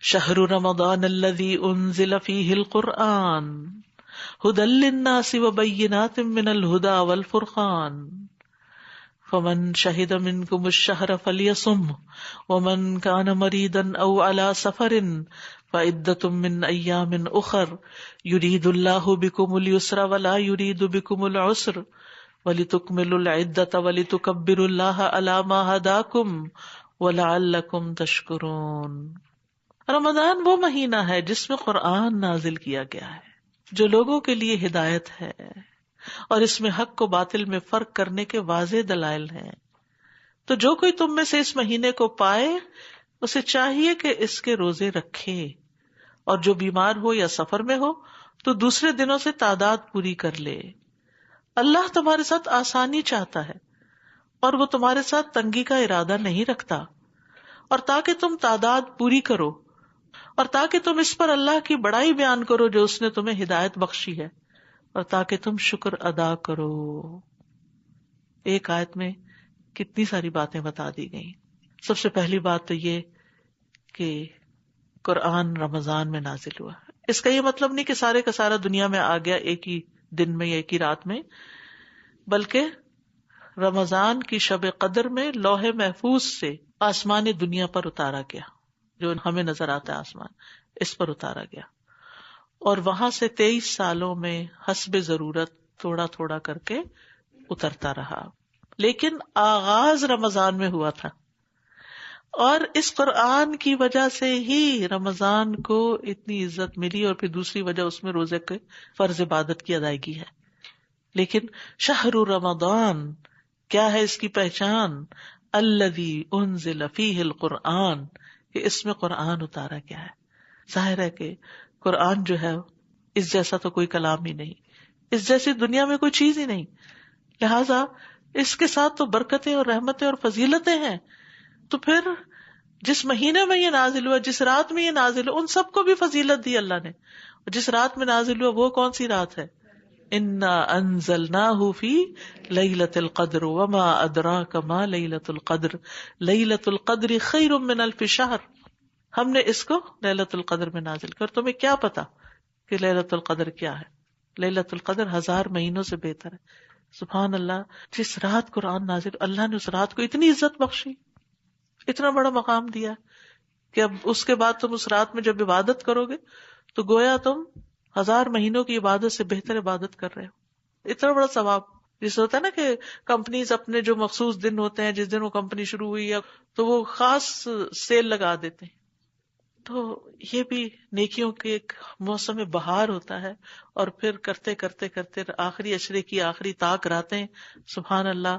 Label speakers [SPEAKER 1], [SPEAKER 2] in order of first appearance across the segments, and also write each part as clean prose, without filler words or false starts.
[SPEAKER 1] شہر رمضان الذی انزل فیہ القرآن ھدی للناس وبینات من الھدی والفرقان فمن شہد منکم الشہر فلیصمہ ومن کان مریضا او علی سفر فعدۃ من ایام اخر یرید اللہ بکم الیسر ولا یرید بکم العسر وَلِتُكْمِلُوا الْعِدَّةَ وَلِتُكَبِّرُوا اللَّهَ عَلَى مَا هَدَاكُمْ وَلَعَلَّكُمْ تَشْكُرُونَ۔ رمضان وہ مہینہ ہے جس میں قرآن نازل کیا گیا ہے، جو لوگوں کے لیے ہدایت ہے، اور اس میں حق کو باطل میں فرق کرنے کے واضح دلائل ہیں۔ تو جو کوئی تم میں سے اس مہینے کو پائے اسے چاہیے کہ اس کے روزے رکھے، اور جو بیمار ہو یا سفر میں ہو تو دوسرے دنوں سے تعداد پوری کر لے۔ اللہ تمہارے ساتھ آسانی چاہتا ہے اور وہ تمہارے ساتھ تنگی کا ارادہ نہیں رکھتا، اور تاکہ تم تعداد پوری کرو، اور تاکہ تم اس پر اللہ کی بڑائی بیان کرو جو اس نے تمہیں ہدایت بخشی ہے، اور تاکہ تم شکر ادا کرو۔ ایک آیت میں کتنی ساری باتیں بتا دی گئیں۔ سب سے پہلی بات تو یہ کہ قرآن رمضان میں نازل ہوا۔ اس کا یہ مطلب نہیں کہ سارے کا سارا دنیا میں آ گیا ایک ہی دن میں یا ایک ہی رات میں، بلکہ رمضان کی شب قدر میں لوح محفوظ سے آسمان دنیا پر اتارا گیا، جو ہمیں نظر آتا ہے آسمان، اس پر اتارا گیا، اور وہاں سے 23 سالوں میں حسب ضرورت تھوڑا تھوڑا کر کے اترتا رہا، لیکن آغاز رمضان میں ہوا تھا، اور اس قرآن کی وجہ سے ہی رمضان کو اتنی عزت ملی، اور پھر دوسری وجہ اس میں روزے کے فرض عبادت کی ادائیگی ہے۔ لیکن شہر رمضان کیا ہے اس کی پہچان؟ الذی انزل فیہ القرآن، کہ اس میں قرآن اتارا گیا ہے۔ ظاہر ہے کہ قرآن جو ہے اس جیسا تو کوئی کلام ہی نہیں، اس جیسی دنیا میں کوئی چیز ہی نہیں، لہذا اس کے ساتھ تو برکتیں اور رحمتیں اور فضیلتیں ہیں۔ تو پھر جس مہینے میں یہ نازل ہوا، جس رات میں یہ نازل ہوا، ان سب کو بھی فضیلت دی اللہ نے۔ جس رات میں نازل ہوا وہ کون سی رات ہے؟ انا انزلناہ فی لیلۃ القدر وما ادراک ما لیلۃ القدر لیلۃ القدر خیر من الف شہر۔ ہم نے اس کو لیلۃ القدر میں نازل کر، تمہیں کیا پتا کہ لیلۃ القدر کیا ہے؟ لیلۃ القدر 1000 مہینوں سے بہتر ہے۔ سبحان اللہ، جس رات قرآن نازل، اللہ نے اس رات کو اتنی عزت بخشی، اتنا بڑا مقام دیا کہ اب اس کے بعد تم اس رات میں جب عبادت کرو گے تو گویا تم 1000 مہینوں کی عبادت سے بہتر عبادت کر رہے ہو۔ اتنا بڑا ثواب، جس ہوتا ہے نا کہ کمپنیز اپنے جو مخصوص دن ہوتے ہیں، جس دن وہ کمپنی شروع ہوئی ہے تو وہ خاص سیل لگا دیتے ہیں، تو یہ بھی نیکیوں کے ایک موسم بہار ہوتا ہے، اور پھر کرتے کرتے کرتے آخری اشرے کی آخری طاق راتیں، سبحان اللہ،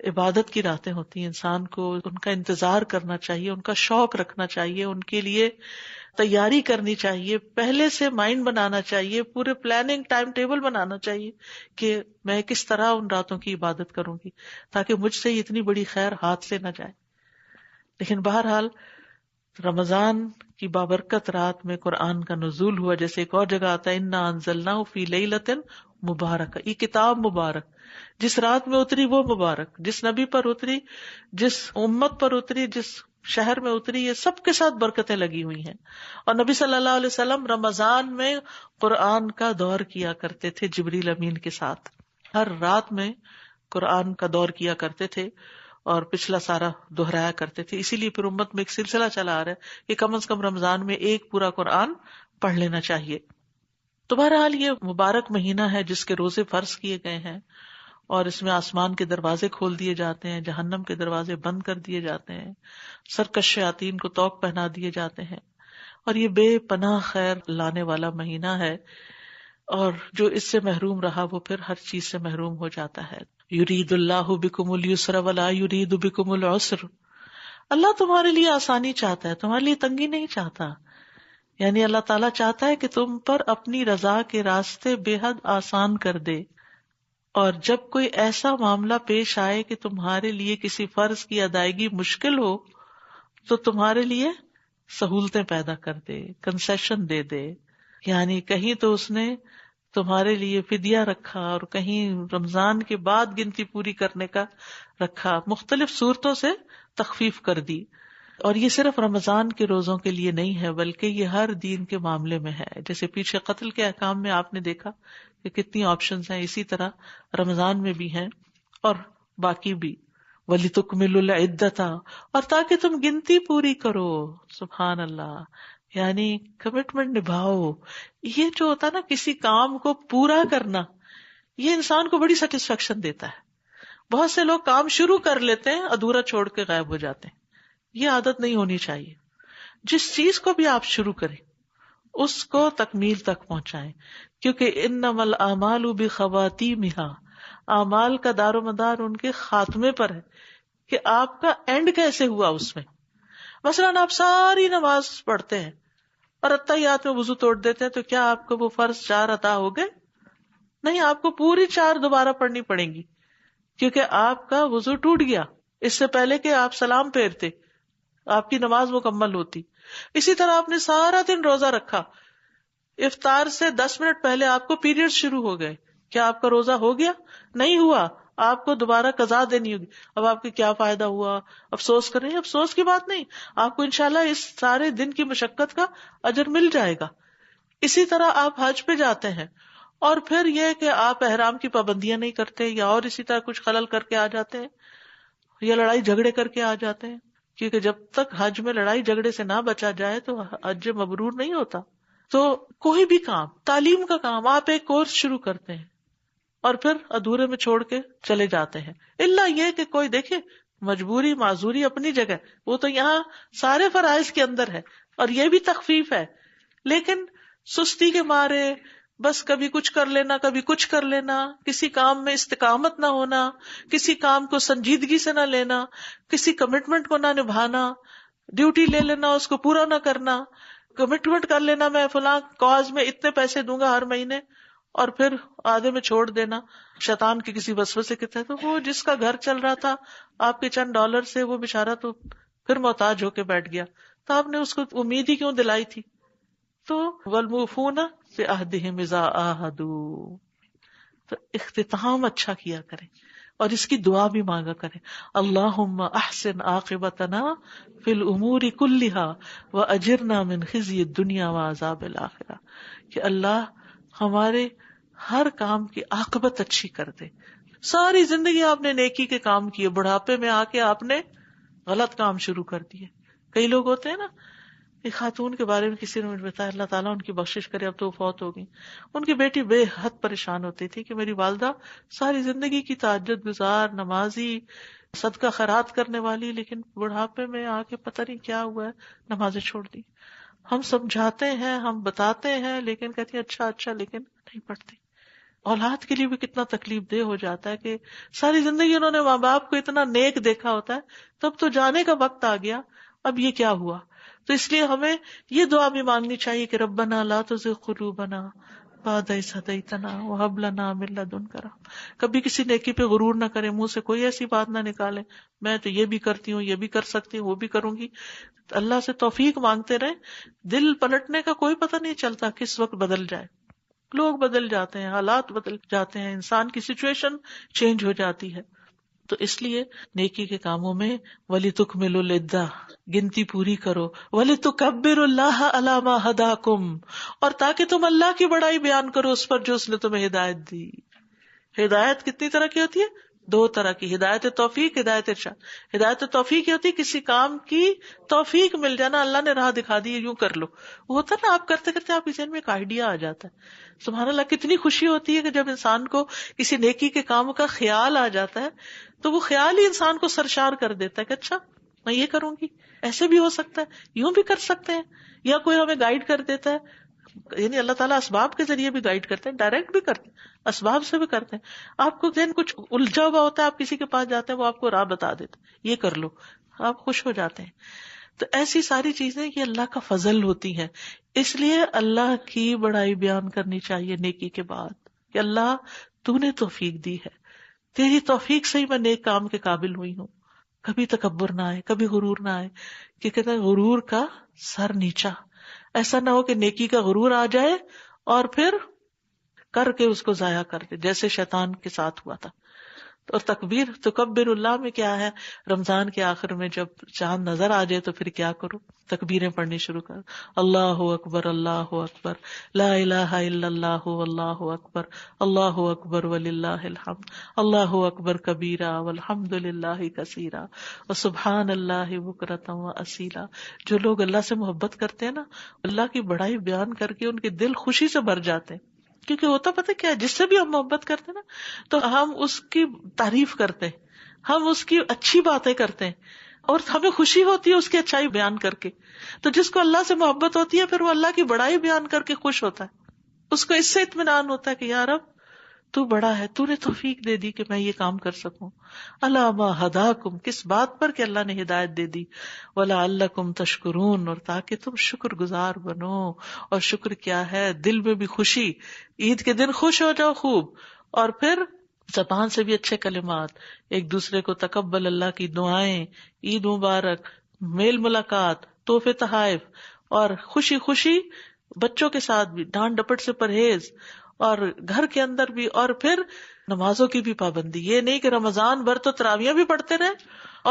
[SPEAKER 1] عبادت کی راتیں ہوتی ہیں۔ انسان کو ان کا انتظار کرنا چاہیے، ان کا شوق رکھنا چاہیے، ان کے لیے تیاری کرنی چاہیے، پہلے سے مائنڈ بنانا چاہیے، پورے پلاننگ ٹائم ٹیبل بنانا چاہیے کہ میں کس طرح ان راتوں کی عبادت کروں گی تاکہ مجھ سے اتنی بڑی خیر ہاتھ سے نہ جائے۔ لیکن بہرحال رمضان کی بابرکت رات میں قرآن کا نزول ہوا، جیسے ایک اور جگہ آتا ہے انا انزلناہ فی لیلۃ مبارکہ، یہ کتاب مبارک جس رات میں اتری وہ مبارک، جس نبی پر اتری، جس امت پر اتری، جس شہر میں اتری، یہ سب کے ساتھ برکتیں لگی ہوئی ہیں۔ اور نبی صلی اللہ علیہ وسلم رمضان میں قرآن کا دور کیا کرتے تھے جبریل امین کے ساتھ، ہر رات میں قرآن کا دور کیا کرتے تھے، اور پچھلا سارا دہرایا کرتے تھے۔ اسی لیے پھر امت میں ایک سلسلہ چلا آ رہا ہے کہ کم از کم رمضان میں ایک پورا قرآن پڑھ لینا چاہیے۔ تو بہرحال یہ مبارک مہینہ ہے جس کے روزے فرض کیے گئے ہیں، اور اس میں آسمان کے دروازے کھول دیے جاتے ہیں، جہنم کے دروازے بند کر دیے جاتے ہیں، سرکش شیاطین کو طوق پہنا دیے جاتے ہیں، اور یہ بے پناہ خیر لانے والا مہینہ ہے، اور جو اس سے محروم رہا وہ پھر ہر چیز سے محروم ہو جاتا ہے۔ یرید اللہ بکم الیسر ولا یرید بکم العسر، اللہ تمہارے لیے آسانی چاہتا ہے، تمہارے لیے تنگی نہیں چاہتا۔ یعنی اللہ تعالیٰ چاہتا ہے کہ تم پر اپنی رضا کے راستے بے حد آسان کر دے، اور جب کوئی ایسا معاملہ پیش آئے کہ تمہارے لیے کسی فرض کی ادائیگی مشکل ہو تو تمہارے لیے سہولتیں پیدا کر دے، کنسیشن دے دے۔ یعنی کہیں تو اس نے تمہارے لیے فدیہ رکھا، اور کہیں رمضان کے بعد گنتی پوری کرنے کا رکھا، مختلف صورتوں سے تخفیف کر دی۔ اور یہ صرف رمضان کے روزوں کے لیے نہیں ہے، بلکہ یہ ہر دین کے معاملے میں ہے. جیسے پیچھے قتل کے احکام میں آپ نے دیکھا کہ کتنی آپشنز ہیں، اسی طرح رمضان میں بھی ہیں اور باقی بھی. وَلِتُكْمِلُوا الْعِدَّةَ، اور تاکہ تم گنتی پوری کرو. سبحان اللہ، یعنی کمٹمنٹ نبھاؤ. یہ جو ہوتا ہے نا کسی کام کو پورا کرنا، یہ انسان کو بڑی سیٹسفیکشن دیتا ہے. بہت سے لوگ کام شروع کر لیتے ہیں، ادھورا چھوڑ کے غائب ہو جاتے ہیں. یہ عادت نہیں ہونی چاہیے. جس چیز کو بھی آپ شروع کریں اس کو تکمیل تک پہنچائیں، کیونکہ انما الاعمال بخواتیمها، اعمال کا دار و مدار ان کے خاتمے پر ہے کہ آپ کا اینڈ کیسے ہوا. اس میں مثلاً آپ ساری نماز پڑھتے ہیں اور اتحیات میں وضو توڑ دیتے ہیں، تو کیا آپ کو وہ فرض 4 عطا ہو گئے؟ نہیں، آپ کو پوری 4 دوبارہ پڑھنی پڑیں گی، کیونکہ آپ کا وضو ٹوٹ گیا اس سے پہلے کہ آپ سلام پھیرتے، آپ کی نماز مکمل ہوتی. اسی طرح آپ نے سارا دن روزہ رکھا، افطار سے 10 منٹ پہلے آپ کو پیریڈ شروع ہو گئے، کیا آپ کا روزہ ہو گیا؟ نہیں ہوا، آپ کو دوبارہ قضا دینی ہوگی. اب آپ کو کیا فائدہ ہوا؟ افسوس کریں؟ افسوس کی بات نہیں، آپ کو انشاءاللہ اس سارے دن کی مشقت کا اجر مل جائے گا. اسی طرح آپ حج پہ جاتے ہیں اور پھر یہ کہ آپ احرام کی پابندیاں نہیں کرتے یا اور اسی طرح کچھ خلل کر کے آ جاتے ہیں یا لڑائی جھگڑے کر کے آ جاتے ہیں، کیونکہ جب تک حج میں لڑائی جھگڑے سے نہ بچا جائے تو حج مبرور نہیں ہوتا. تو کوئی بھی کام، تعلیم کا کام، آپ ایک کورس شروع کرتے ہیں اور پھر ادھورے میں چھوڑ کے چلے جاتے ہیں، الا یہ کہ کوئی دیکھے مجبوری معذوری اپنی جگہ، وہ تو یہاں سارے فرائض کے اندر ہے اور یہ بھی تخفیف ہے. لیکن سستی کے مارے بس کبھی کچھ کر لینا کبھی کچھ کر لینا، کسی کام میں استقامت نہ ہونا، کسی کام کو سنجیدگی سے نہ لینا، کسی کمٹمنٹ کو نہ نبھانا، ڈیوٹی لے لینا اس کو پورا نہ کرنا، کمٹمنٹ کر لینا میں فلاں کاز میں اتنے پیسے دوں گا ہر مہینے اور پھر آدھے میں چھوڑ دینا شیطان کے کسی وسوسے کے تحت. تو وہ جس کا گھر چل رہا تھا آپ کے چند ڈالر سے، وہ بےچارہ تو پھر محتاج ہو کے بیٹھ گیا، تو آپ نے اس کو امید ہی کیوں دلائی تھی؟ تو والموفون بعہدہم اذا عاہدوا، تو اختتام اچھا کیا کریں اور اس کی دعا بھی مانگا کریں. اللہم احسن عاقبتنا فی الامور کلہا واجرنا من خزی الدنیا وعذاب الآخرہ، کہ اللہ ہمارے ہر کام کی عاقبت اچھی کر دے. ساری زندگی آپ نے نیکی کے کام کیے، بڑھاپے میں آ کے آپ نے غلط کام شروع کر دیے. کئی لوگ ہوتے ہیں نا، ایک خاتون کے بارے میں کسی نے مجھے بتایا، اللہ تعالیٰ ان کی بخشش کرے، اب تو وہ فوت ہو گئی. ان کی بیٹی بے حد پریشان ہوتی تھی کہ میری والدہ ساری زندگی کی تہجد گزار، نمازی، صدقہ خیرات کرنے والی، لیکن بڑھاپے میں آ کے پتہ نہیں کیا ہوا ہے، نمازیں چھوڑ دی. ہم سمجھاتے ہیں، ہم بتاتے ہیں، لیکن کہتی ہیں اچھا لیکن نہیں پڑھتی. اولاد کے لیے بھی کتنا تکلیف دہ ہو جاتا ہے کہ ساری زندگی انہوں نے ماں باپ کو اتنا نیک دیکھا ہوتا ہے، تب تو جانے کا وقت آ گیا، اب یہ کیا ہوا. تو اس لیے ہمیں یہ دعا بھی مانگنی چاہیے کہ ربنا لا تزغ قلوبنا بعد اذ ہدیتنا وہب لنا من لدنک رحمۃ. کبھی کسی نیکی پہ غرور نہ کریں، منہ سے کوئی ایسی بات نہ نکالیں میں تو یہ بھی کرتی ہوں، یہ بھی کر سکتی ہوں، وہ بھی کروں گی. اللہ سے توفیق مانگتے رہیں. دل پلٹنے کا کوئی پتہ نہیں چلتا کس وقت بدل جائے. لوگ بدل جاتے ہیں، حالات بدل جاتے ہیں، انسان کی سچویشن چینج ہو جاتی ہے. تو اس لیے نیکی کے کاموں میں وَلِتُكْمِلُوا الْعِدَّةَ، گنتی پوری کرو، وَلِتُكَبِّرُوا اللَّهَ عَلَىٰ مَا هَدَاكُمْ، اور تاکہ تم اللہ کی بڑائی بیان کرو اس پر جو اس نے تمہیں ہدایت دی. ہدایت کتنی طرح کی ہوتی ہے؟ 2 طرح کی، ہدایت توفیق، ہدایت ارشاد. ہدایت توفیق یہ ہوتی ہے کسی کام کی توفیق مل جانا، اللہ نے راہ دکھا دی، یوں کر لو. وہ ہوتا ہے نا آپ کرتے کرتے آپ کے ذہن میں ایک آئیڈیا آ جاتا ہے. سبحان اللہ، کتنی خوشی ہوتی ہے کہ جب انسان کو کسی نیکی کے کام کا خیال آ جاتا ہے تو وہ خیال ہی انسان کو سرشار کر دیتا ہے کہ اچھا میں یہ کروں گی، ایسے بھی ہو سکتا ہے، یوں بھی کر سکتے ہیں. یا کوئی ہمیں گائیڈ کر دیتا ہے، یعنی اللہ تعالیٰ اسباب کے ذریعے بھی گائیڈ کرتے ہیں، ڈائریکٹ بھی کرتے ہیں، اسباب سے بھی کرتے ہیں. آپ کو ذہن کچھ الجھا ہوا ہوتا ہے، آپ کسی کے پاس جاتے ہیں، وہ آپ کو راہ بتا دیتے ہیں، یہ کر لو، آپ خوش ہو جاتے ہیں. تو ایسی ساری چیزیں یہ اللہ کا فضل ہوتی ہیں. اس لیے اللہ کی بڑائی بیان کرنی چاہیے نیکی کے بعد کہ اللہ تو نے توفیق دی ہے، تیری توفیق سے ہی میں نیک کام کے قابل ہوئی ہوں. کبھی تکبر نہ آئے، کبھی غرور نہ آئے، کہ کہتے ہیں غرور کا سر نیچا. ایسا نہ ہو کہ نیکی کا غرور آ جائے اور پھر کر کے اس کو ضائع کر دے، جیسے شیطان کے ساتھ ہوا تھا. اور تکبیر تکبر اللہ میں کیا ہے؟ رمضان کے آخر میں جب چاند نظر آ جائے تو پھر کیا کرو؟ تکبیریں پڑھنی شروع کر، اللہ اکبر اللہ اکبر، لا الہ الا اللہ واللہ اکبر، اللہ اکبر وللہ الحمد، اللہ اکبر کبیرہ والحمد للہ کثیرہ وسبحان اللہ بکرۃ واصیلا۔ جو لوگ اللہ سے محبت کرتے ہیں نا، اللہ کی بڑائی بیان کر کے ان کے دل خوشی سے بھر جاتے ہیں، کیونکہ ہوتا پتہ کیا ہے، جس سے بھی ہم محبت کرتے ہیں نا تو ہم اس کی تعریف کرتے ہیں، ہم اس کی اچھی باتیں کرتے ہیں، اور ہمیں خوشی ہوتی ہے اس کی اچھائی بیان کر کے۔ تو جس کو اللہ سے محبت ہوتی ہے پھر وہ اللہ کی بڑائی بیان کر کے خوش ہوتا ہے، اس کو اس سے اطمینان ہوتا ہے کہ یا رب تو بڑا ہے، تو نے توفیق دے دی کہ میں یہ کام کر سکوں۔ الا ما ہداکم، کس بات پر کہ اللہ نے ہدایت دے دی، ولعلکم تشکرون، اور تاکہ تم شکر گزار بنو۔ اور شکر کیا ہے؟ دل میں بھی خوشی، عید کے دن خوش ہو جاؤ خوب، اور پھر زبان سے بھی اچھے کلمات، ایک دوسرے کو تقبل اللہ کی دعائیں، عید مبارک، میل ملاقات، تحفے تحائف، اور خوشی خوشی بچوں کے ساتھ بھی، ڈانٹ ڈپٹ سے پرہیز، اور گھر کے اندر بھی، اور پھر نمازوں کی بھی پابندی۔ یہ نہیں کہ رمضان بھر تو تراویح بھی پڑھتے رہے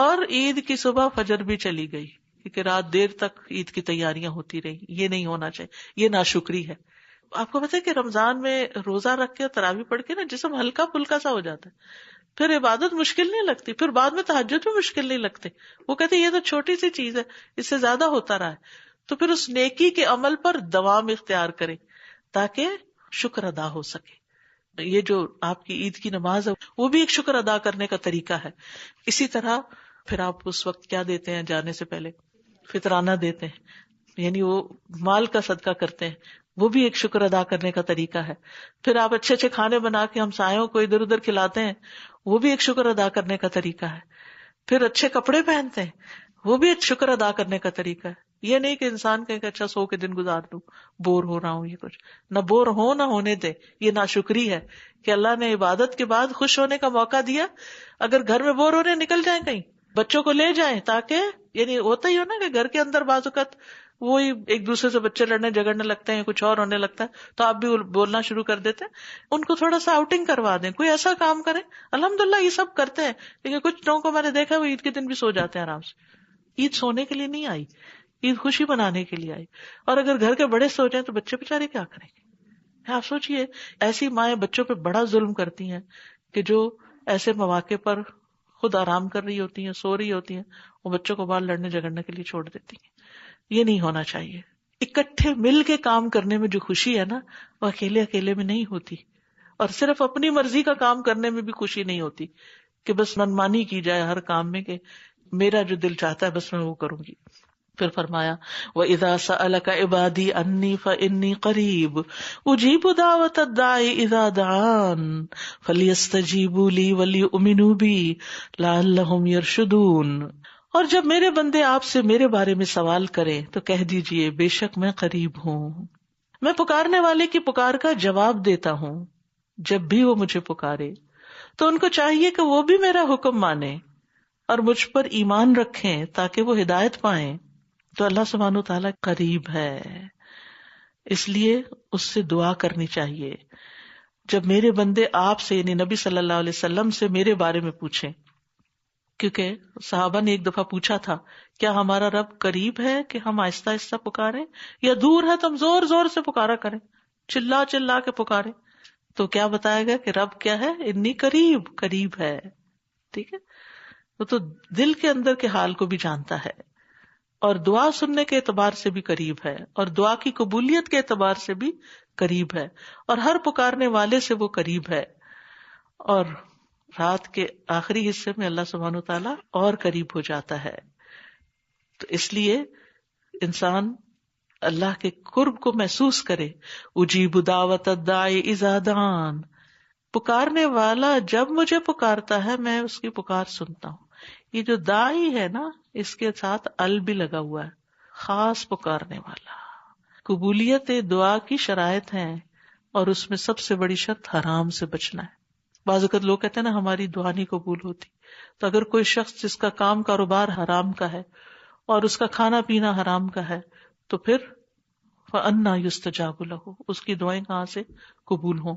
[SPEAKER 1] اور عید کی صبح فجر بھی چلی گئی کیونکہ رات دیر تک عید کی تیاریاں ہوتی رہی، یہ نہیں ہونا چاہیے، یہ ناشکری ہے۔ آپ کو پتہ ہے کہ رمضان میں روزہ رکھ کے تراویح پڑھ کے نا جسم ہلکا پھلکا سا ہو جاتا ہے، پھر عبادت مشکل نہیں لگتی، پھر بعد میں تہجد بھی مشکل نہیں لگتے۔ وہ کہتے ہیں یہ تو چھوٹی سی چیز ہے، اس سے زیادہ ہوتا رہا ہے، تو پھر اس نیکی کے عمل پر دوام اختیار کرے تاکہ شکر ادا ہو سکے۔ یہ جو آپ کی عید کی نماز ہے وہ بھی ایک شکر ادا کرنے کا طریقہ ہے۔ اسی طرح پھر آپ اس وقت کیا دیتے ہیں؟ جانے سے پہلے فطرانہ دیتے ہیں، یعنی وہ مال کا صدقہ کرتے ہیں، وہ بھی ایک شکر ادا کرنے کا طریقہ ہے۔ پھر آپ اچھے اچھے کھانے بنا کے ہمسایوں کو ادھر ادھر کھلاتے ہیں، وہ بھی ایک شکر ادا کرنے کا طریقہ ہے۔ پھر اچھے کپڑے پہنتے ہیں، وہ بھی ایک شکر ادا کرنے کا طریقہ ہے۔ یہ نہیں کہ انسان کہے کہ اچھا 100 کے دن گزار دوں، بور ہو رہا ہوں، یہ کچھ نہ بور ہو نہ ہونے دے، یہ ناشکری ہے کہ اللہ نے عبادت کے بعد خوش ہونے کا موقع دیا، اگر گھر میں بور ہو رہے نکل جائیں کہیں، بچوں کو لے جائیں، تاکہ یعنی ہوتا ہی ہو نا کہ گھر کے اندر بعض اوقات وہی ایک دوسرے سے بچے لڑنے جھگڑنے لگتے ہیں، کچھ اور ہونے لگتا ہے تو آپ بھی بولنا شروع کر دیتے ہیں، ان کو تھوڑا سا آؤٹنگ کروا دیں، کوئی ایسا کام کریں۔ الحمدللہ یہ سب کرتے ہیں، لیکن کچھ لوگوں کو میں نے دیکھا ہے وہ عید کے دن بھی سو جاتے ہیں آرام سے۔ عید سونے کے لیے نہیں آئی، عید خوشی منانے کے لیے آئی، اور اگر گھر کے بڑے سو جائیں تو بچے بےچارے کیا کریں گے؟ آپ سوچئے، ایسی مائیں بچوں پہ بڑا ظلم کرتی ہیں کہ جو ایسے مواقع پر خود آرام کر رہی ہوتی ہیں، سو رہی ہوتی ہیں، وہ بچوں کو باہر لڑنے جھگڑنے کے لیے چھوڑ دیتی ہیں۔ یہ نہیں ہونا چاہیے۔ اکٹھے مل کے کام کرنے میں جو خوشی ہے نا، وہ اکیلے اکیلے میں نہیں ہوتی، اور صرف اپنی مرضی کا کام کرنے میں بھی خوشی نہیں ہوتی کہ بس منمانی کی جائے ہر کام میں، کہ میرا جو دل چاہتا ہے بس میں وہ کروں گی۔ پھر فرمایا وَإِذَا سَأَلَكَ عِبَادِي عَنِّي فَإِنِّي قَرِيبٌ أُجِيبُ دَعْوَةَ الدَّاعِ إِذَا دَعَانِ فَلْيَسْتَجِيبُوا لِي وَلْيُؤْمِنُوا بِي لَعَلَّهُمْ يَرْشُدُونَ۔ اور جب میرے بندے آپ سے میرے بارے میں سوال کریں تو کہہ دیجئے بے شک میں قریب ہوں، میں پکارنے والے کی پکار کا جواب دیتا ہوں۔ جب بھی وہ مجھے پکارے تو ان کو چاہیے کہ وہ بھی میرا حکم مانیں اور مجھ پر ایمان رکھیں تاکہ وہ ہدایت پائیں۔ تو اللہ سبحانہ وتعالیٰ قریب ہے، اس لیے اس سے دعا کرنی چاہیے۔ جب میرے بندے آپ سے یعنی نبی صلی اللہ علیہ وسلم سے میرے بارے میں پوچھیں، کیونکہ صحابہ نے ایک دفعہ پوچھا تھا کیا ہمارا رب قریب ہے کہ ہم آہستہ آہستہ پکاریں، یا دور ہے تو ہم زور زور سے پکارا کریں، چلا چلا کے پکاریں؟ تو کیا بتایا گیا کہ رب کیا ہے؟ انی قریب، قریب ہے۔ ٹھیک ہے، وہ تو دل کے اندر کے حال کو بھی جانتا ہے، اور دعا سننے کے اعتبار سے بھی قریب ہے، اور دعا کی قبولیت کے اعتبار سے بھی قریب ہے، اور ہر پکارنے والے سے وہ قریب ہے۔ اور رات کے آخری حصے میں اللہ سبحانہ وتعالیٰ اور قریب ہو جاتا ہے۔ تو اس لیے انسان اللہ کے قرب کو محسوس کرے۔ اجیب دعوت الداعی اذا دعان، پکارنے والا جب مجھے پکارتا ہے میں اس کی پکار سنتا ہوں۔ یہ جو داعی ہے نا، اس کے ساتھ ال بھی لگا ہوا ہے، خاص پکارنے والا۔ قبولیت دعا کی شرائط ہیں، اور اس میں سب سے بڑی شرط حرام سے بچنا ہے۔ بعض اوقات لوگ کہتے ہیں نا ہماری دعا نہیں قبول ہوتی، تو اگر کوئی شخص جس کا کام کاروبار حرام کا ہے اور اس کا کھانا پینا حرام کا ہے تو پھر فَأَنَّىٰ يُسْتَجَابُ لَهُ، اس کی دعائیں کہاں سے قبول ہوں؟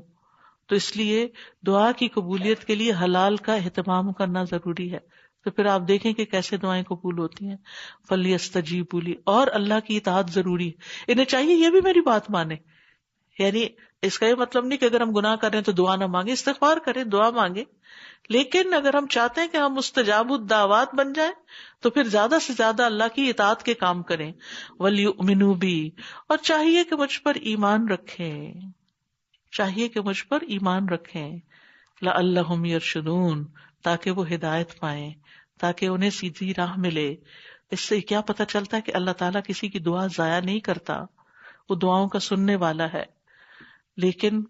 [SPEAKER 1] تو اس لیے دعا کی قبولیت کے لیے حلال کا اہتمام کرنا ضروری ہے. تو پھر آپ دیکھیں کہ کیسے دعائیں قبول ہوتی ہیں. فَلْيَسْتَجِيبُوا لِي، اور اللہ کی اطاعت ضروری ہے. انہیں چاہیے یہ بھی میری بات مانے. یعنی اس کا یہ مطلب نہیں کہ اگر ہم گناہ کر رہے ہیں تو دعا نہ مانگے، استغفار کریں، دعا مانگے. لیکن اگر ہم چاہتے ہیں کہ ہم مستجاب الدعوات بن جائیں تو پھر زیادہ سے زیادہ اللہ کی اطاعت کے کام کریں. وَلْيُؤْمِنُوا بِي، اور چاہیے کہ مجھ پر ایمان رکھیں، چاہیے کہ مجھ پر ایمان رکھیں. لَعَلَّهُمْ يَرْشُدُونَ، تاکہ وہ ہدایت پائیں، تاکہ انہیں سیدھی راہ ملے. اس سے کیا پتہ چلتا ہے کہ اللہ تعالیٰ کسی کی دعا ضائع نہیں کرتا، وہ دعاؤں کا سننے والا ہے. لیکن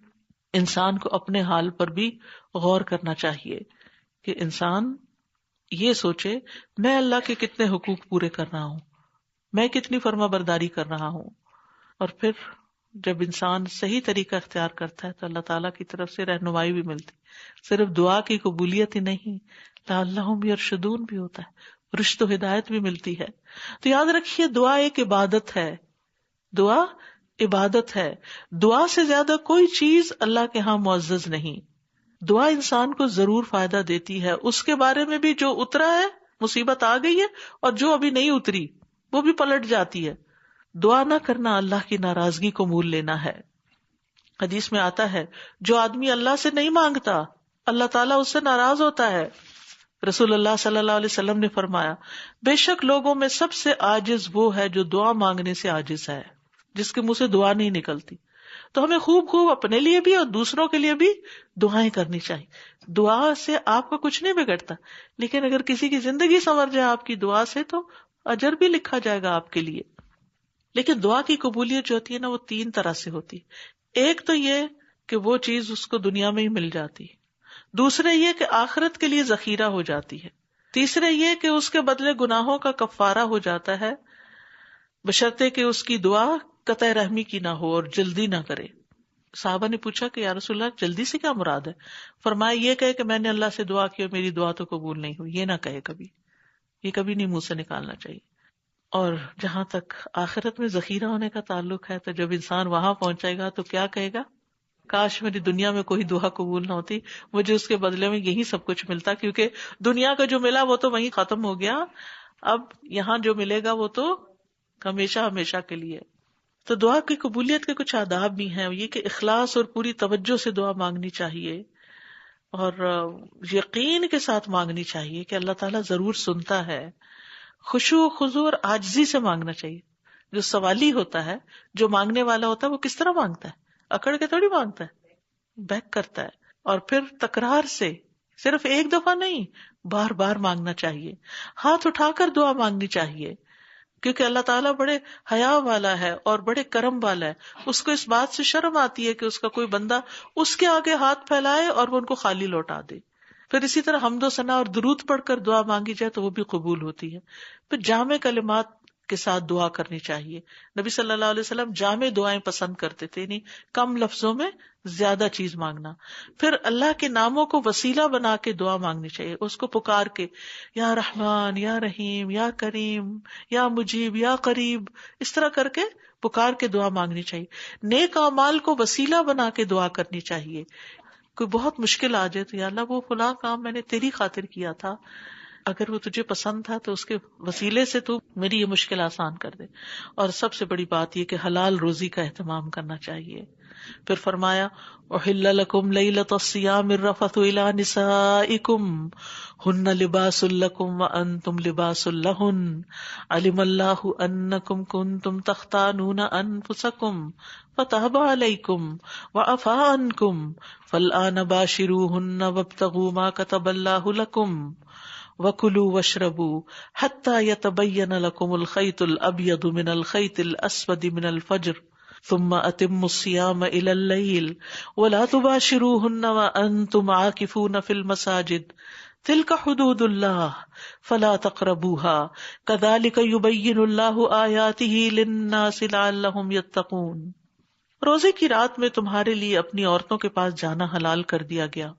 [SPEAKER 1] انسان کو اپنے حال پر بھی غور کرنا چاہیے کہ انسان یہ سوچے میں اللہ کے کتنے حقوق پورے کر رہا ہوں، میں کتنی فرما برداری کر رہا ہوں. اور پھر جب انسان صحیح طریقہ اختیار کرتا ہے تو اللہ تعالیٰ کی طرف سے رہنمائی بھی ملتی. صرف دعا کی قبولیت ہی نہیں، لعلہم یرشدون بھی ہوتا ہے، رشد و ہدایت بھی ملتی ہے. تو یاد رکھیے دعا ایک عبادت ہے، دعا عبادت ہے. دعا سے زیادہ کوئی چیز اللہ کے ہاں معزز نہیں. دعا انسان کو ضرور فائدہ دیتی ہے، اس کے بارے میں بھی جو اترا ہے مصیبت آ گئی ہے، اور جو ابھی نہیں اتری وہ بھی پلٹ جاتی ہے. دعا نہ کرنا اللہ کی ناراضگی کو مول لینا ہے. حدیث میں آتا ہے جو آدمی اللہ سے نہیں مانگتا اللہ تعالیٰ اس سے ناراض ہوتا ہے. رسول اللہ صلی اللہ علیہ وسلم نے فرمایا بے شک لوگوں میں سب سے عاجز وہ ہے جو دعا مانگنے سے عاجز ہے، جس کے منہ سے دعا نہیں نکلتی. تو ہمیں خوب خوب اپنے لیے بھی اور دوسروں کے لیے بھی دعائیں کرنی چاہیے. دعا سے آپ کا کچھ نہیں بگڑتا، لیکن اگر کسی کی زندگی سنور جائے آپ کی دعا سے تو اجر بھی لکھا جائے گا آپ کے لیے. لیکن دعا کی قبولیت جو ہوتی ہے نا وہ 3 طرح سے ہوتی ہے. ایک تو یہ کہ وہ چیز اس کو دنیا میں ہی مل جاتی، دوسرے یہ کہ آخرت کے لیے ذخیرہ ہو جاتی ہے، تیسرے یہ کہ اس کے بدلے گناہوں کا کفارہ ہو جاتا ہے، بشرطے کہ اس کی دعا قطع رحمی کی نہ ہو اور جلدی نہ کرے. صحابہ نے پوچھا کہ یا رسول اللہ جلدی سے کیا مراد ہے؟ فرمایا یہ کہے کہ میں نے اللہ سے دعا کی اور میری دعا تو قبول نہیں ہوئی، یہ نہ کہے کبھی، یہ کبھی نہیں منہ سے نکالنا چاہیے. اور جہاں تک آخرت میں ذخیرہ ہونے کا تعلق ہے تو جب انسان وہاں پہنچائے گا تو کیا کہے گا؟ کاش میری دنیا میں کوئی دعا قبول نہ ہوتی، مجھے اس کے بدلے میں یہی سب کچھ ملتا، کیونکہ دنیا کا جو ملا وہ تو وہیں ختم ہو گیا، اب یہاں جو ملے گا وہ تو ہمیشہ ہمیشہ کے لیے. تو دعا کی قبولیت کے کچھ آداب بھی ہیں، یہ کہ اخلاص اور پوری توجہ سے دعا مانگنی چاہیے، اور یقین کے ساتھ مانگنی چاہیے کہ اللہ تعالیٰ ضرور سنتا ہے. خشوع خضوع اور عاجزی سے مانگنا چاہیے. جو سوالی ہوتا ہے، جو مانگنے والا ہوتا ہے، وہ کس طرح مانگتا ہے؟ اکڑ کے تھوڑی مانگتا ہے، بیک کرتا ہے. اور پھر تکرار سے، صرف ایک دفعہ نہیں، بار بار مانگنا چاہیے. ہاتھ اٹھا کر دعا مانگنی چاہیے، کیونکہ اللہ تعالیٰ بڑے حیا والا ہے اور بڑے کرم والا ہے. اس کو اس بات سے شرم آتی ہے کہ اس کا کوئی بندہ اس کے آگے ہاتھ پھیلائے اور وہ ان کو خالی لوٹا دے. پھر اسی طرح حمد و ثنا اور درود پڑھ کر دعا مانگی جائے تو وہ بھی قبول ہوتی ہے. پھر جامع کلمات کے ساتھ دعا کرنی چاہیے. نبی صلی اللہ علیہ وسلم جامع دعائیں پسند کرتے تھے، یعنی کم لفظوں میں زیادہ چیز مانگنا. پھر اللہ کے ناموں کو وسیلہ بنا کے دعا مانگنی چاہیے، اس کو پکار کے یا رحمان یا رحیم یا کریم یا مجیب یا قریب، اس طرح کر کے پکار کے دعا مانگنی چاہیے. نیک اعمال کو وسیلہ بنا کے دعا کرنی چاہیے. کوئی بہت مشکل آ جائے تو یا اللہ وہ فلاں کام میں نے تیری خاطر کیا تھا، اگر وہ تجھے پسند تھا تو اس کے وسیلے سے تو میری یہ مشکل آسان کر دے. اور سب سے بڑی بات یہ کہ حلال روزی کا اہتمام کرنا چاہیے. پھر فرمایا احل لکم لیلۃ الصیام الرفث الی نسائکم ہن لباس لکم وانتم لباس لہن علم اللہ انکم کنتم تختانون انفسکم فتاب علیکم وعفا عنکم فالآن باشروہن وابتغوا ما کتب اللہ لکم وَكُلُوا وَاشْرَبُوا حَتَّى يَتَبَيَّنَ لَكُمُ الْخَيْطُ الْأَبْيَضُ مِنَ الْخَيْطِ الْأَسْوَدِ مِنَ الْفَجْرِ ثُمَّ أَتِمُّوا الصِّيَامَ إِلَى اللَّيْلِ وَلَا تُبَاشِرُوهُنَّ وَأَنْتُمْ عَاكِفُونَ فِي الْمَسَاجِدِ تِلْكَ حُدُودُ اللَّهِ فَلَا تَقْرَبُوهَا كَذَلِكَ يُبَيِّنُ اللَّهُ آيَاتِهِ لِلنَّاسِ لَعَلَّهُمْ يَتَّقُونَ. روزے کی رات میں تمہارے لیے اپنی عورتوں کے پاس جانا حلال کر دیا گیا،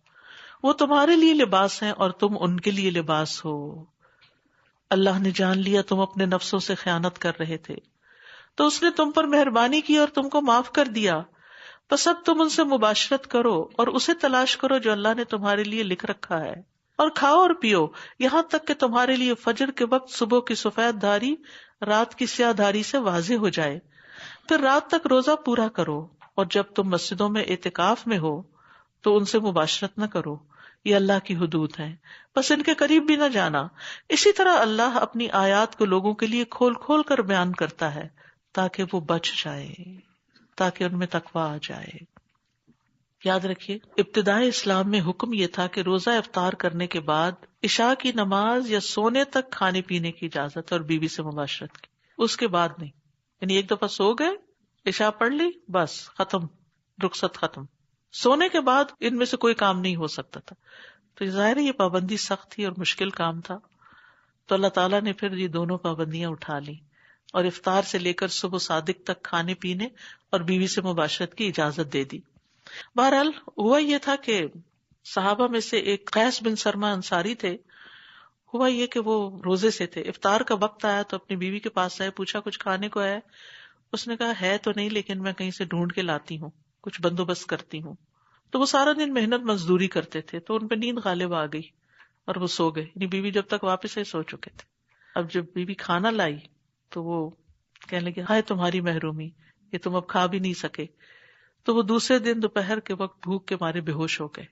[SPEAKER 1] وہ تمہارے لیے لباس ہیں اور تم ان کے لیے لباس ہو. اللہ نے جان لیا تم اپنے نفسوں سے خیانت کر رہے تھے تو اس نے تم پر مہربانی کی اور تم کو معاف کر دیا. بس اب تم ان سے مباشرت کرو اور اسے تلاش کرو جو اللہ نے تمہارے لیے لکھ رکھا ہے، اور کھاؤ اور پیو یہاں تک کہ تمہارے لیے فجر کے وقت صبح کی سفید دھاری رات کی سیاہ دھاری سے واضح ہو جائے، پھر رات تک روزہ پورا کرو، اور جب تم مسجدوں میں اعتکاف میں ہو تو ان سے مباشرت نہ کرو، یہ اللہ کی حدود ہیں، بس ان کے قریب بھی نہ جانا۔ اسی طرح اللہ اپنی آیات کو لوگوں کے لیے کھول کھول کر بیان کرتا ہے تاکہ وہ بچ جائے، تاکہ ان میں تقویٰ آ جائے۔ یاد رکھیے ابتدائی اسلام میں حکم یہ تھا کہ روزہ افطار کرنے کے بعد عشاء کی نماز یا سونے تک کھانے پینے کی اجازت اور بیوی سے مباشرت کی، اس کے بعد نہیں۔ یعنی ایک دفعہ سو گئے، عشاء پڑھ لی، بس ختم، رخصت ختم۔ سونے کے بعد ان میں سے کوئی کام نہیں ہو سکتا تھا۔ تو ظاہر ہے یہ پابندی سخت تھی اور مشکل کام تھا، تو اللہ تعالیٰ نے پھر یہ دونوں پابندیاں اٹھا لی اور افطار سے لے کر صبح صادق تک کھانے پینے اور بیوی سے مباشرت کی اجازت دے دی۔ بہرحال ہوا یہ تھا کہ صحابہ میں سے ایک قیس بن سرمہ انصاری تھے۔ ہوا یہ کہ وہ روزے سے تھے، افطار کا وقت آیا تو اپنی بیوی کے پاس آئے، پوچھا کچھ کھانے کو ہے؟ اس نے کہا ہے تو نہیں، لیکن میں کہیں سے ڈھونڈ کے لاتی ہوں، کچھ بندوبست کرتی ہوں۔ تو وہ سارا دن محنت مزدوری کرتے تھے، تو ان پہ نیند غالب آ گئی اور وہ سو گئے، یعنی بیوی جب تک واپس آئی سو چکے تھے۔ اب جب بیوی کھانا لائی تو وہ کہنے لگے ہائے تمہاری محرومی، یہ تم اب کھا بھی نہیں سکے۔ تو وہ دوسرے دن دوپہر کے وقت بھوک کے مارے بے ہوش ہو گئے۔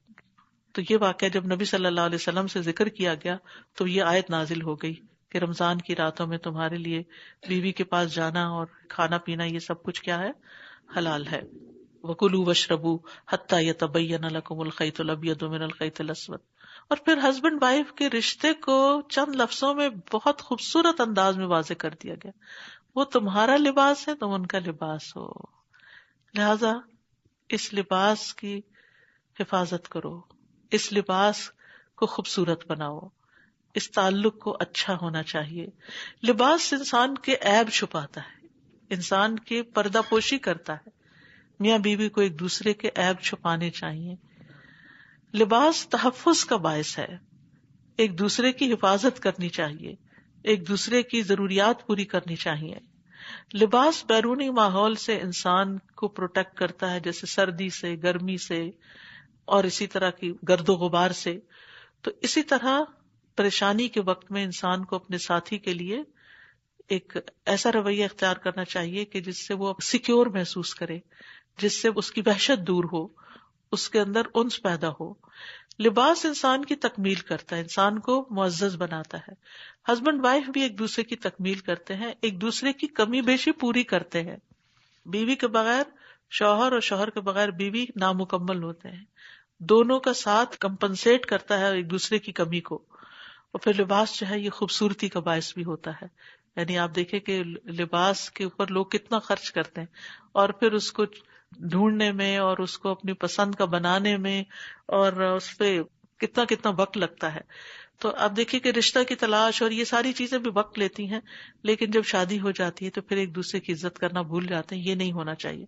[SPEAKER 1] تو یہ واقعہ جب نبی صلی اللہ علیہ وسلم سے ذکر کیا گیا تو یہ آیت نازل ہو گئی کہ رمضان کی راتوں میں تمہارے لیے بیوی کے پاس جانا اور کھانا پینا یہ سب کچھ کیا ہے؟ حلال ہے۔ وَكُلُوا وَاشْرَبُوا حَتَّى يَتَبَيَّنَ لَكُمُ الْخَيْطُ الْأَبْيَضُ مِنَ الْخَيْطِ الْأَسْوَدِ۔ اور پھر ہسبینڈ وائف کے رشتے کو چند لفظوں میں بہت خوبصورت انداز میں واضح کر دیا گیا، وہ تمہارا لباس ہے، تم ان کا لباس ہو، لہذا اس لباس کی حفاظت کرو، اس لباس کو خوبصورت بناؤ، اس تعلق کو اچھا ہونا چاہیے۔ لباس انسان کے عیب چھپاتا ہے، انسان کے پردہ پوشی کرتا ہے۔ میاں بیوی کو ایک دوسرے کے عیب چھپانے چاہیے۔ لباس تحفظ کا باعث ہے، ایک دوسرے کی حفاظت کرنی چاہیے، ایک دوسرے کی ضروریات پوری کرنی چاہیے۔ لباس بیرونی ماحول سے انسان کو پروٹیکٹ کرتا ہے، جیسے سردی سے، گرمی سے، اور اسی طرح کی گرد و غبار سے۔ تو اسی طرح پریشانی کے وقت میں انسان کو اپنے ساتھی کے لیے ایک ایسا رویہ اختیار کرنا چاہیے کہ جس سے وہ سیکیور محسوس کرے، جس سے اس کی وحشت دور ہو، اس کے اندر انس پیدا ہو۔ لباس انسان کی تکمیل کرتا ہے، انسان کو معزز بناتا ہے۔ ہسبینڈ وائف بھی ایک دوسرے کی تکمیل کرتے ہیں، ایک دوسرے کی کمی بیشی پوری کرتے ہیں۔ بیوی کے بغیر شوہر اور شوہر کے بغیر بیوی نامکمل ہوتے ہیں، دونوں کا ساتھ کمپنسیٹ کرتا ہے ایک دوسرے کی کمی کو۔ اور پھر لباس جو ہے یہ خوبصورتی کا باعث بھی ہوتا ہے، یعنی آپ دیکھیں کہ لباس کے اوپر لوگ کتنا خرچ کرتے ہیں، اور پھر اس کو ڈھونڈنے میں اور اس کو اپنی پسند کا بنانے میں اور اس پہ کتنا کتنا وقت لگتا ہے۔ تو آپ دیکھیں کہ رشتہ کی تلاش اور یہ ساری چیزیں بھی وقت لیتی ہیں، لیکن جب شادی ہو جاتی ہے تو پھر ایک دوسرے کی عزت کرنا بھول جاتے ہیں، یہ نہیں ہونا چاہیے۔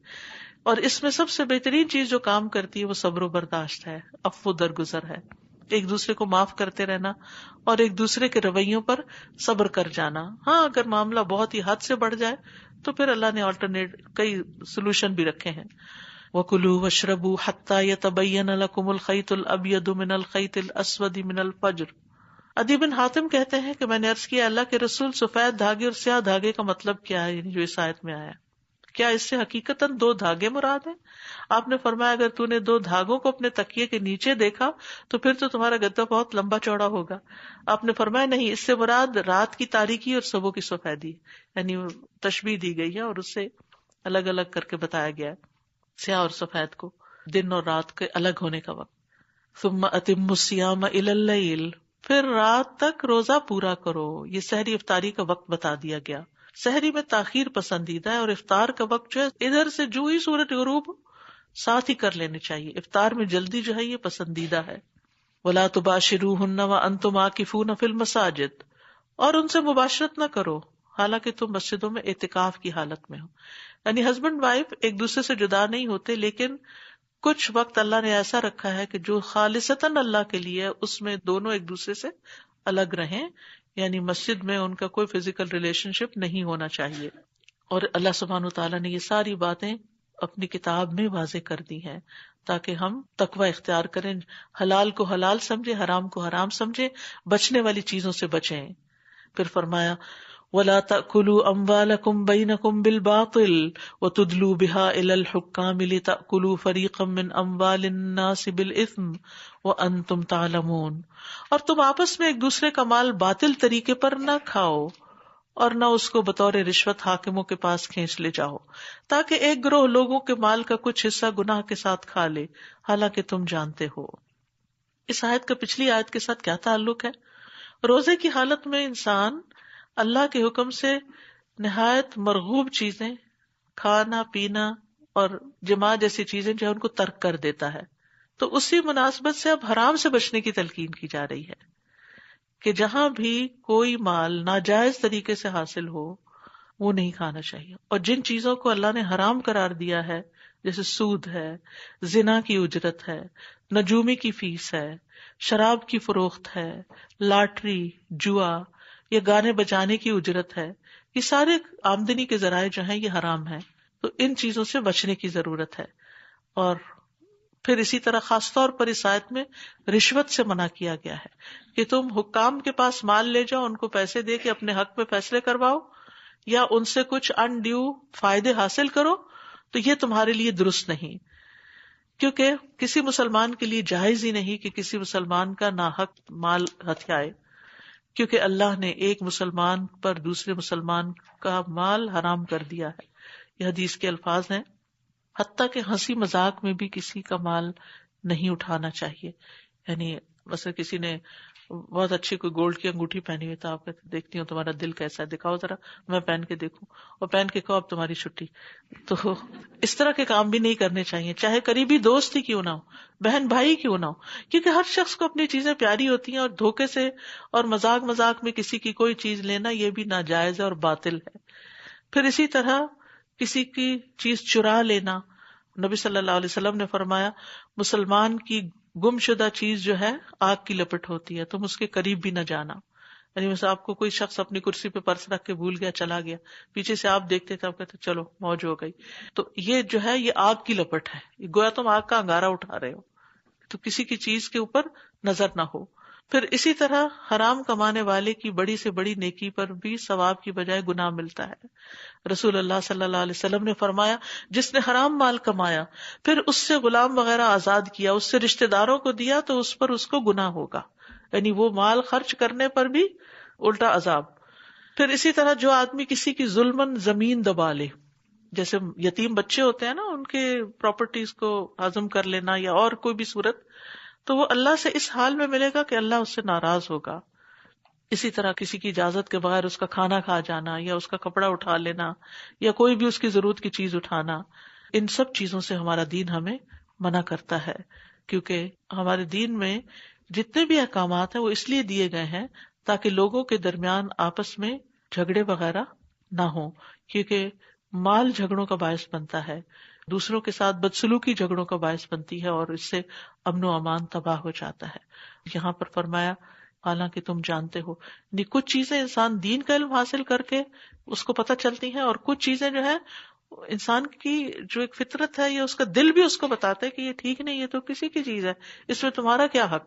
[SPEAKER 1] اور اس میں سب سے بہترین چیز جو کام کرتی ہے وہ صبر و برداشت ہے، عفو درگزر ہے، ایک دوسرے کو معاف کرتے رہنا اور ایک دوسرے کے رویوں پر صبر کر جانا۔ ہاں اگر معاملہ بہت ہی حد سے بڑھ جائے تو پھر اللہ نے آلٹرنیٹ کئی سولوشن بھی رکھے ہیں۔ وَكُلُوا وَاشْرَبُوا حَتَّى يَتَبَيَّنَ لَكُمُ الْخَيْطُ الْأَبْيَضُ مِنَ الْخَيْطِ الْأَسْوَدِ مِنَ الْفَجْرِ۔ عدی بن حاتم کہتے ہیں کہ میں نے عرض کیا اللہ کے رسول سفید دھاگے اور سیاہ دھاگے کا مطلب کیا ہے، یعنی جو اس آیت میں آیا، کیا اس سے حقیقتاً دو دھاگے مراد ہیں؟ آپ نے فرمایا اگر تو نے دو دھاگوں کو اپنے تکیے کے نیچے دیکھا تو پھر تو تمہارا گدا بہت لمبا چوڑا ہوگا۔ آپ نے فرمایا نہیں، اس سے مراد رات کی تاریکی اور صبح کی سفیدی، یعنی تشبیہ دی گئی ہے اور اس سے الگ الگ کر کے بتایا گیا ہے سیاہ اور سفید کو، دن اور رات کے الگ ہونے کا وقت۔ ثم اتم الصیام الی اللیل، پھر رات تک روزہ پورا کرو۔ یہ سحری افطاری کا وقت بتا دیا گیا۔ سحری میں تاخیر پسندیدہ ہے اور افطار کا وقت جو ہے ادھر سے جو ہی سورج غروب ساتھ ہی کر لینے چاہیے۔ افطار میں جلدی جو ہے یہ پسندیدہ ہے۔ ولا تباشروہن وانتم عاکفون فی المساجد، اور ان سے مباشرت نہ کرو حالانکہ تم مسجدوں میں اعتکاف کی حالت میں ہو۔ یعنی ہسبینڈ وائف ایک دوسرے سے جدا نہیں ہوتے، لیکن کچھ وقت اللہ نے ایسا رکھا ہے کہ جو خالصتاً اللہ کے لیے اس میں دونوں ایک دوسرے سے الگ رہیں، یعنی مسجد میں ان کا کوئی فزیکل ریلیشن شپ نہیں ہونا چاہیے۔ اور اللہ سبحانہ وتعالیٰ نے یہ ساری باتیں اپنی کتاب میں واضح کر دی ہیں تاکہ ہم تقوی اختیار کریں، حلال کو حلال سمجھیں، حرام کو حرام سمجھیں، بچنے والی چیزوں سے بچیں. پھر فرمایا وَلَا تَأْكُلُوا أَمْوَالَكُمْ بَيْنَكُمْ بِالْبَاطِلِ وَتُدْلُوا بِهَا إِلَى الْحُكَّامِ لِتَأْكُلُوا فَرِيقًا مِّنْ أَمْوَالِ النَّاسِ بِالْإِثْمِ وَأَنْتُمْ تَعْلَمُونَ. اور تم آپس میں ایک دوسرے کا مال باطل طریقے پر نہ کھاؤ اور نہ اس کو بطور رشوت حاکموں کے پاس کھینچ لے جاؤ تاکہ ایک گروہ لوگوں کے مال کا کچھ حصہ گناہ کے ساتھ کھا لے حالانکہ تم جانتے ہو. اس آیت کا پچھلی آیت کے ساتھ کیا تعلق ہے؟ روزے کی حالت میں انسان اللہ کے حکم سے نہایت مرغوب چیزیں، کھانا پینا اور جماع جیسی چیزیں جو ہے ان کو ترک کر دیتا ہے. تو اسی مناسبت سے اب حرام سے بچنے کی تلقین کی جا رہی ہے کہ جہاں بھی کوئی مال ناجائز طریقے سے حاصل ہو وہ نہیں کھانا چاہیے. اور جن چیزوں کو اللہ نے حرام قرار دیا ہے جیسے سود ہے، زنا کی اجرت ہے، نجومی کی فیس ہے، شراب کی فروخت ہے، لاٹری، جوا یا گانے بجانے کی اجرت ہے، یہ سارے آمدنی کے ذرائع جو ہیں یہ حرام ہیں. تو ان چیزوں سے بچنے کی ضرورت ہے. اور پھر اسی طرح خاص طور پر اس آیت میں رشوت سے منع کیا گیا ہے کہ تم حکام کے پاس مال لے جاؤ، ان کو پیسے دے کے اپنے حق میں فیصلے کرواؤ یا ان سے کچھ انڈیو فائدے حاصل کرو، تو یہ تمہارے لیے درست نہیں، کیونکہ کسی مسلمان کے لیے جائز ہی نہیں کہ کسی مسلمان کا ناحق مال ہتھیائے، کیونکہ اللہ نے ایک مسلمان پر دوسرے مسلمان کا مال حرام کر دیا ہے. یہ حدیث کے الفاظ ہیں. حتیٰ کہ ہنسی مذاق میں بھی کسی کا مال نہیں اٹھانا چاہیے. یعنی مثلا کسی نے بہت اچھی کوئی گولڈ کی انگوٹھی پہنی ہوئی تو آپ کہتے دیکھتی ہوں تمہارا دل کیسا ہے، دکھاؤ ذرا میں پہن کے دیکھوں، اور پہن کے کہو اب تمہاری چھٹی. تو اس طرح کے کام بھی نہیں کرنے چاہیے، چاہے قریبی دوست ہی کیوں نہ ہو، بہن بھائی کیوں نہ ہو، کیونکہ ہر شخص کو اپنی چیزیں پیاری ہوتی ہیں اور دھوکے سے اور مذاق مذاق میں کسی کی کوئی چیز لینا یہ بھی ناجائز ہے اور باطل ہے. پھر اسی طرح کسی کی چیز چرا لینا، نبی صلی اللہ علیہ وسلم نے فرمایا مسلمان کی گم شدہ چیز جو ہے آگ کی لپٹ ہوتی ہے، تم اس کے قریب بھی نہ جانا. یعنی مثلا آپ کو کوئی شخص اپنی کرسی پہ پرس رکھ کے بھول گیا، چلا گیا، پیچھے سے آپ دیکھتے تھے، آپ کہتے چلو موج ہو گئی، تو یہ جو ہے یہ آگ کی لپٹ ہے، گویا تم آگ کا انگارہ اٹھا رہے ہو. تو کسی کی چیز کے اوپر نظر نہ ہو. پھر اسی طرح حرام کمانے والے کی بڑی سے بڑی نیکی پر بھی ثواب کی بجائے گناہ ملتا ہے. رسول اللہ صلی اللہ علیہ وسلم نے فرمایا جس نے حرام مال کمایا پھر اس سے غلام وغیرہ آزاد کیا، اس سے رشتہ داروں کو دیا تو اس پر اس کو گناہ ہوگا، یعنی وہ مال خرچ کرنے پر بھی الٹا عذاب. پھر اسی طرح جو آدمی کسی کی ظلمن زمین دبا لے، جیسے یتیم بچے ہوتے ہیں نا، ان کے پراپرٹیز کو ہضم کر لینا یا اور کوئی بھی صورت، تو وہ اللہ سے اس حال میں ملے گا کہ اللہ اس سے ناراض ہوگا. اسی طرح کسی کی اجازت کے بغیر اس کا کھانا کھا جانا یا اس کا کپڑا اٹھا لینا یا کوئی بھی اس کی ضرورت کی چیز اٹھانا، ان سب چیزوں سے ہمارا دین ہمیں منع کرتا ہے، کیونکہ ہمارے دین میں جتنے بھی احکامات ہیں وہ اس لیے دیے گئے ہیں تاکہ لوگوں کے درمیان آپس میں جھگڑے وغیرہ نہ ہوں، کیونکہ مال جھگڑوں کا باعث بنتا ہے، دوسروں کے ساتھ بدسلوکی جھگڑوں کا باعث بنتی ہے اور اس سے امن و امان تباہ ہو جاتا ہے. یہاں پر فرمایا حالانکہ تم جانتے ہو، یعنی کچھ چیزیں انسان دین کا علم حاصل کر کے اس کو پتہ چلتی ہیں، اور کچھ چیزیں جو ہے انسان کی جو ایک فطرت ہے یا اس کا دل بھی اس کو بتاتا ہے کہ یہ ٹھیک نہیں، یہ تو کسی کی چیز ہے، اس میں تمہارا کیا حق.